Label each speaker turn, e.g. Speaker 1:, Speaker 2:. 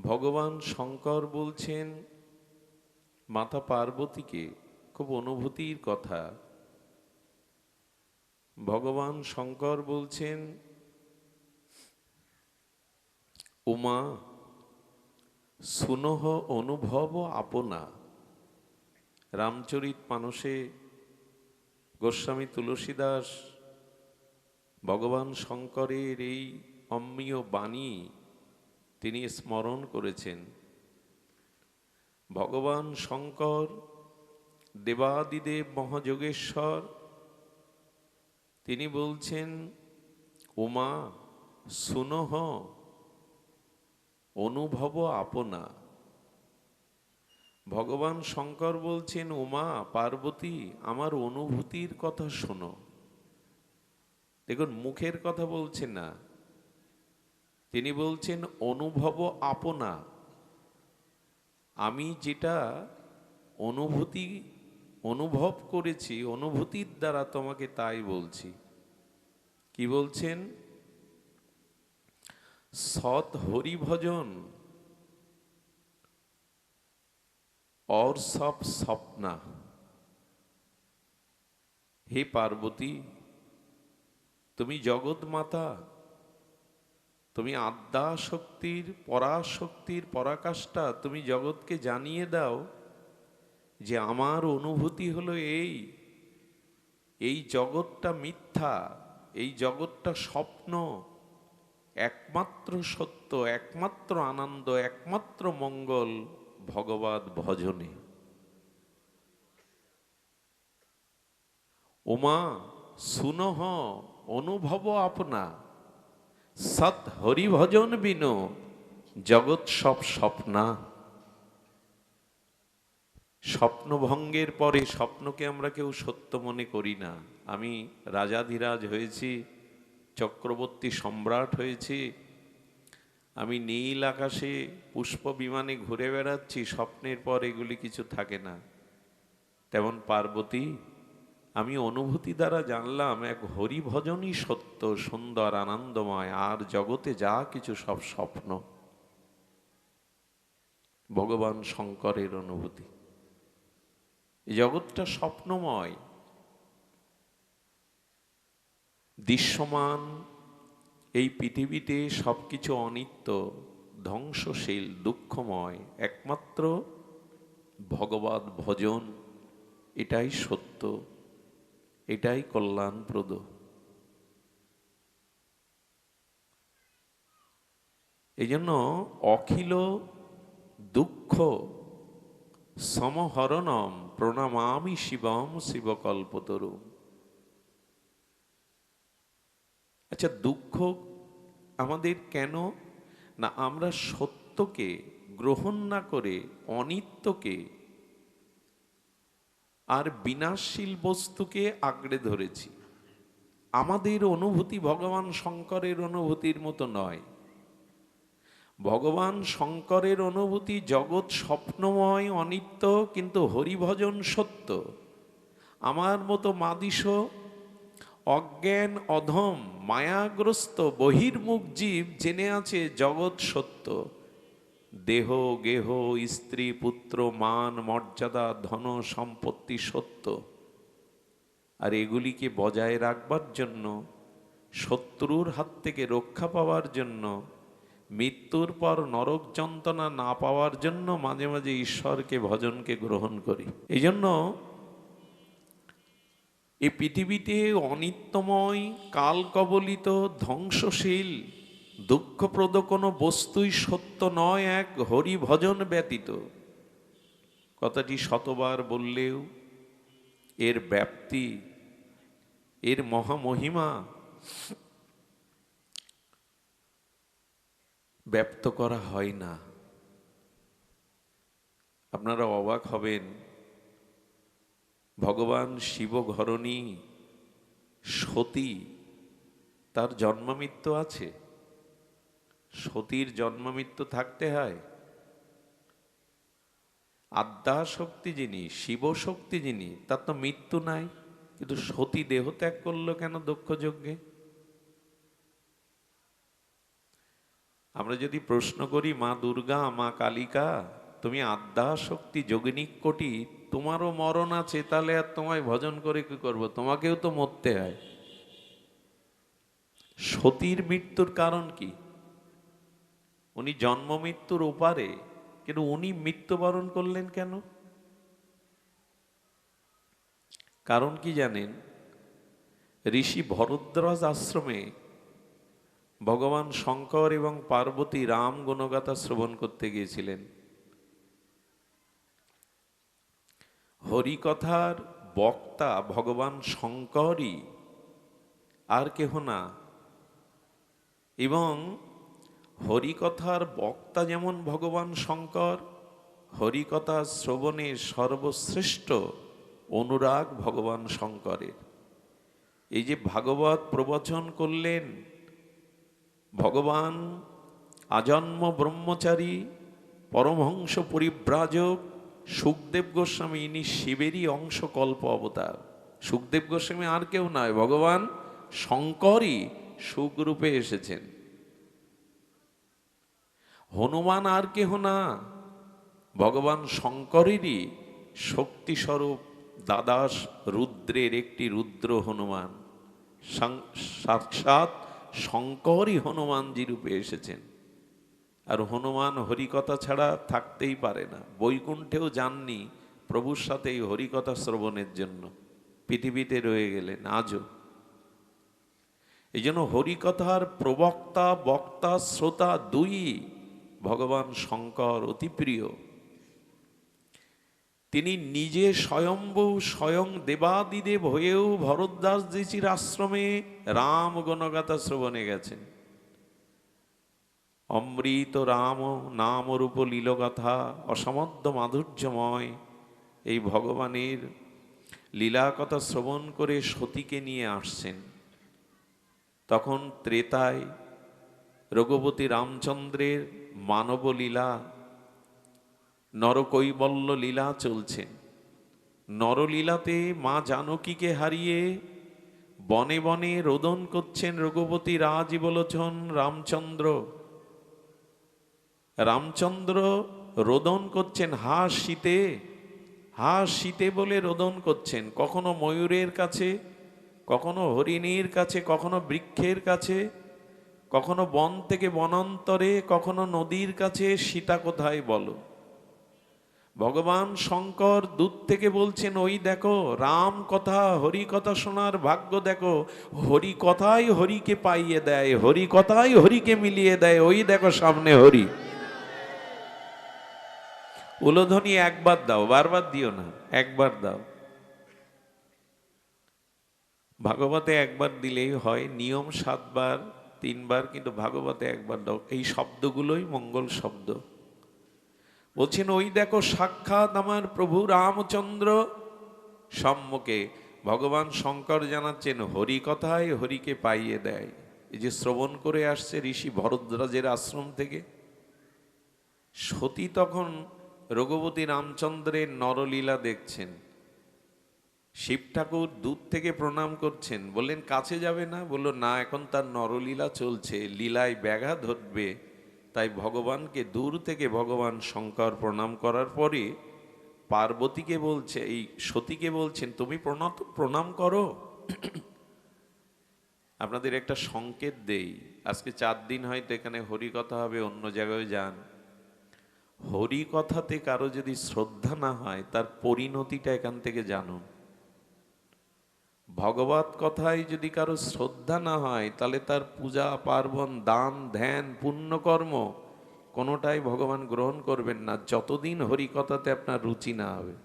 Speaker 1: ভগবান শঙ্কর বলছেন মাতা পার্বতীকে, খুব অনুভূতির কথা। ভগবান শঙ্কর বলছেন, উমা সুনহ অনুভব আপনা। রামচরিত মানসে গোস্বামী তুলসীদাস ভগবান শঙ্করের এই অম্মীয় বাণী তিনি স্মরণ করেছেন। ভগবান শঙ্কর দেবাদিদেব মহাযোগেশ্বর, তিনি বলছেন উমা সুনহ অনুভব আপনা। ভগবান শঙ্কর বলছেন, উমা পার্বতী আমার অনুভূতির কথা শোনো। দেখুন, মুখের কথা বলছেন না, তিনি বলছেন অনুভব আপনা। আমি যেটা অনুভব করেছি, অনুভূতির দ্বারা তোমাকে তাই বলছি। কি বলছেন? সৎ হরি ভজন और सब सपना। হে পার্বতী, তুমি জগৎ মাতা, তুমি আদ্যা শক্তির পরাশক্তির পরাকাষ্ঠা। তুমি জগৎকে জানিয়ে দাও যে আমার অনুভূতি হলো এই জগৎটা মিথ্যা, এই জগৎটা স্বপ্ন, একমাত্র সত্য, একমাত্র আনন্দ, একমাত্র মঙ্গল ভগবৎ ভজনে। উমা সুনহ অনুভব আপনা, সৎ হরি ভজন বিনো জগৎ সব স্বপ্না। স্বপ্নভঙ্গের পরে স্বপ্নকে আমরা কেউ সত্য মনে করি না। আমি রাজাধিরাজ হয়েছি, চক্রবর্তী সম্রাট হয়েছি, আমি নীল আকাশে পুষ্প বিমানে ঘুরে বেড়াচ্ছি, স্বপ্নের পর এগুলি কিছু থাকে না। তেমন পার্বতী, আমি অনুভূতি দ্বারা জানলাম এক হরিভজনই সত্য, সুন্দর, আনন্দময়, আর জগতে যা কিছু সব স্বপ্ন। ভগবান শঙ্করের অনুভূতি, এই জগৎটা স্বপ্নময়, দৃশ্যমান। এই পৃথিবীতে সবকিছু অনিত্য, ধ্বংসশীল, দুঃখময়। একমাত্র ভগবৎ ভজন, এটাই সত্য, এটাই কল্যাণপ্রদ। এই জন্য অখিল দুঃখ সমহরণম প্রণমামি শিবম শিবকল্পতরু। আচ্ছা, দুঃখ আমাদের কেন? না, আমরা সত্যকে গ্রহণ না করে অনিত্যকে আর বিনাশশীল বস্তুকে আঁকড়ে ধরেছি। আমাদের অনুভূতি ভগবান শঙ্করের অনুভূতির মতো নয়। ভগবান শঙ্করের অনুভূতি জগৎ স্বপ্নময়, অনিত্য, কিন্তু হরিভজন সত্য। আমার মতো মাদিস অজ্ঞান অধম মায়াগ্রস্ত বহির্মুখ জীব জেনে আছে জগৎ সত্য। দেহ গেহ স্ত্রী পুত্র মান মর্যাদা ধন সম্পত্তি সত্য। আর এগুলিকে বজায় রাখবার জন্য, শত্রুর হাত থেকে রক্ষা পাওয়ার জন্য, মৃত্যুর পর নরক যন্ত্রণা না পাওয়ার জন্য মাঝে মাঝে ঈশ্বরকে ভজনকে গ্রহণ করি। এই জন্য এই পৃথিবীতে অনিত্যময়, কাল কবলিত, ধ্বংসশীল, দুঃখপ্রদ কোনো বস্তুই সত্য নয় এক হরি ভজন ব্যতীত। কথাটি শতবার বললেও এর ব্যাপ্তি, এর মহামহিমা ব্যক্ত করা হয় না। আপনারা অবাক হবেন, ভগবান শিব ঘরণী সতী, তার জন্মমৃত্যু আছে। সতীর জন্মমৃত্যু থাকতে হয়। আদ্যা শক্তি যিনি, শিব শক্তি যিনি, তার তো মৃত্যু নাই, কিন্তু সতী দেহ ত্যাগ করলো কেন দক্ষ যজ্ঞে? আমরা যদি প্রশ্ন করি মা দুর্গা, মা কালিকা, তুমি আদ্যা শক্তি যোগিনীক কোটি, তোমারও মরণ আছে, তাহলে আর তোমায় ভজন করে কি করব? তোমাকেও তো মরতে হয়। সতীর মৃত্যুর কারণ কি? উনি জন্ম মৃত্যুর ওপারে, কিন্তু উনি মৃত্যুবরণ করলেন কেন? কারণ কি জানেন? ঋষি ভরদ্বাজ আশ্রমে ভগবান শঙ্কর এবং পার্বতী রাম গুণগাথা শ্রবণ করতে গিয়েছিলেন। হরিকথার বক্তা ভগবান শঙ্করই, আর কেহ না। এবং হরিকথার বক্তা যেমন ভগবান শঙ্কর, হরিকথা শ্রবণে সর্বশ্রেষ্ঠ অনুরাগ ভগবান শঙ্করের। এই যে ভাগবত প্রবচন করলেন ভগবান আজন্ম ব্রহ্মচারী পরমহংস পরিব্রাজক সুখদেব গোস্বামী, ইনি শিবেরই অংশ, কল্প অবতার। সুখদেব গোস্বামী আর কেউ নয়, ভগবান শঙ্করই সুখরূপে এসেছেন। হনুমান আর কেহ না, ভগবান শঙ্করেরই শক্তিস্বরূপ দ্বাদশ রুদ্রের একটি রুদ্র হনুমান। সাক্ষাৎ শঙ্করই হনুমানজি রূপে এসেছেন। আর হনুমান হরিকথা ছাড়া থাকতেই পারে না, বৈকুণ্ঠেও যাননি প্রভুর সাথে এই হরিকথা শ্রবণের জন্য, পৃথিবীতে রয়ে গেলেন আজও। এই জন্য হরিকথার প্রবক্তা, বক্তা, শ্রোতা দুই ভগবান শঙ্কর অতি প্রিয়। তিনি নিজে স্বয়ম্ভু স্বয়ং দেবাদিদেব হয়েও ভরদ্বাজ ঋষির আশ্রমে রাম গণগাথা শ্রবণে গেছেন। অমৃত রাম নামরূপ লীলগাথা অসমধ্য মাধুর্যময় এই ভগবানের লীলাকথা শ্রবণ করে সতীকে নিয়ে আসছেন। তখন ত্রেতায় রঘুপতি রামচন্দ্রের মানব লীলা, নরকৈবল্য লীলা চলছেন। নরলীলাতে মা জানকীকে হারিয়ে বনে বনে রোদন করছেন রঘুপতি রাজীবলোচন রামচন্দ্র। রামচন্দ্র রোদন করছেন হা শীতে, হা শীতে বলে রোদন করছেন। কখনো ময়ূরের কাছে, কখনো হরিণীর কাছে, কখনো বৃক্ষের কাছে, কখনো বন থেকে বনান্তরে, কখনো নদীর কাছে। সীতা কোথায় বলো? ভগবান শঙ্কর দূর থেকে বলছেন, ওই দেখো রাম কথা, হরি কথা শোনার ভাগ্য দেখো। হরি কথাই হরিকে পাইয়ে দেয়, হরি কথাই হরিকে মিলিয়ে দেয়। ওই দেখো সামনে হরি। উলোধ্বনি একবার দাও, বারবার দিও না, একবার দাও। ভাগবতে একবার দিলেই হয়, নিয়ম 7 বার 3 বার, কিন্তু ভাগবতে একবার দাও। এই শব্দগুলোই মঙ্গল শব্দ। বলছেন ওই দেখো সাক্ষাৎ আমার প্রভু রামচন্দ্র সম্মুখে। ভগবান শঙ্কর জানাচ্ছেন হরি কথায় হরিকে পাইয়ে দেয়। এই যে শ্রবণ করে আসছে ঋষি ভরদ্বাজের আশ্রম থেকে। সতী তখন রঘুপতি রামচন্দ্রের নরলীলা দেখছেন। শিব ঠাকুর দূর থেকে প্রণাম করছেন, বললেন কাছে যাবে না? বলল না, এখন তার নরলীলা চলছে, লীলায় ব্যাঘাত ঘটবে। তাই ভগবানকে দূর থেকে ভগবান শঙ্কর প্রণাম করার পরে পার্বতীকে বলছে, এই সতীকে বলছেন তুমি প্রণাম করো। আপনাদের একটা সংকেত দেই, আজকে 4 দিন হয়তো এখানে হরিকথা হবে, অন্য জায়গায় যান। হরিকথাতে কারো যদি শ্রদ্ধা না হয়, তার পরিণতিটা এখান থেকে জানুন। ভগবত কথায় যদি কারো শ্রদ্ধা না হয়, তাহলে তার পূজা পার্বণ, দান ধ্যান, পুণ্যকর্ম কোনোটাই ভগবান গ্রহণ করবেন না, যতদিন হরিকথাতে আপনার রুচি না হবে।